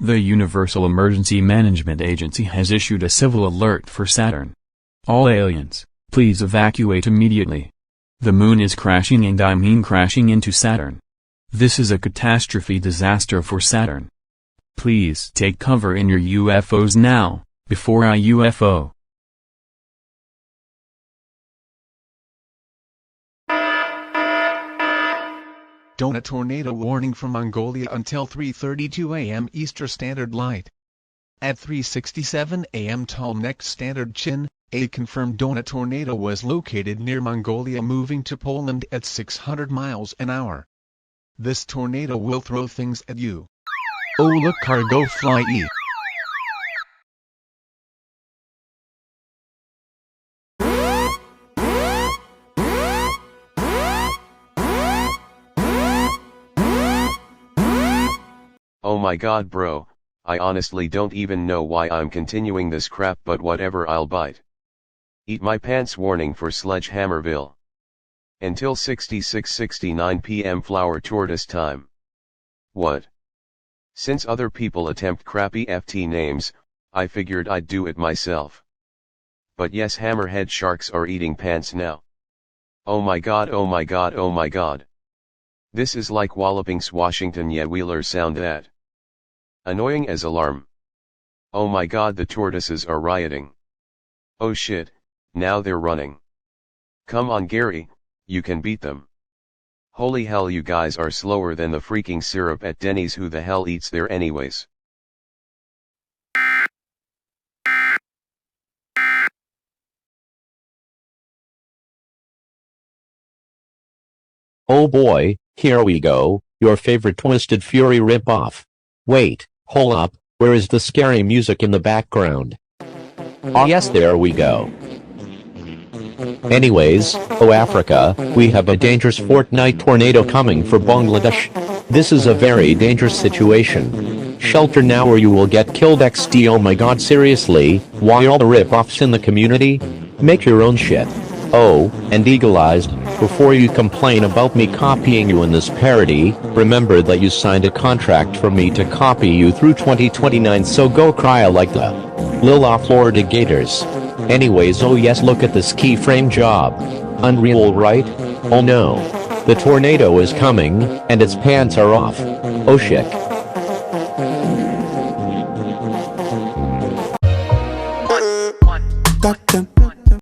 The Universal Emergency Management Agency has issued a civil alert for Saturn. All aliens, please evacuate immediately. The moon is crashing, and I mean crashing into Saturn. This is a catastrophe disaster for Saturn. Please take cover in your UFOs now, before I UFO. Donut tornado warning from Mongolia until 3:32 a.m. Eastern Standard Light. At 3:67 a.m. Tallneck Standard Chin, a confirmed donut tornado was located near Mongolia, moving to Poland at 600 miles an hour. This tornado will throw things at you. Oh look, cargo fly E. Oh my god bro, I honestly don't even know why I'm continuing this crap, but whatever, I'll bite. Eat my pants warning for Sledgehammerville. Until 66:69 p.m. flower tortoise time. What? Since other people attempt crappy FT names, I figured I'd do it myself. But yes, hammerhead sharks are eating pants now. Oh my god, oh my god, oh my god. This is like walloping Washington Wheeler sound at. Annoying as alarm. Oh my god, the tortoises are rioting. Oh shit, now they're running. Come on Gary, you can beat them. Holy hell, you guys are slower than the freaking syrup at Denny's. Who the hell eats there anyways? Oh boy, here we go, your favorite Twisted Fury ripoff. Wait, hold up, where is the scary music in the background? Oh yes, there we go. Anyways, oh Africa, we have a dangerous fortnight tornado coming for Bangladesh. This is a very dangerous situation. Shelter now or you will get killed XD. Oh my god, seriously, why all the rip-offs in the community? Make your own shit. Oh, and Eagleized, before you complain about me copying you in this parody, remember that you signed a contract for me to copy you through 2029, so go cry like the Lil Florida Gators. Anyways, oh yes, look at this keyframe job. Unreal, right? Oh no. The tornado is coming, and its pants are off. Oh shit. Got them.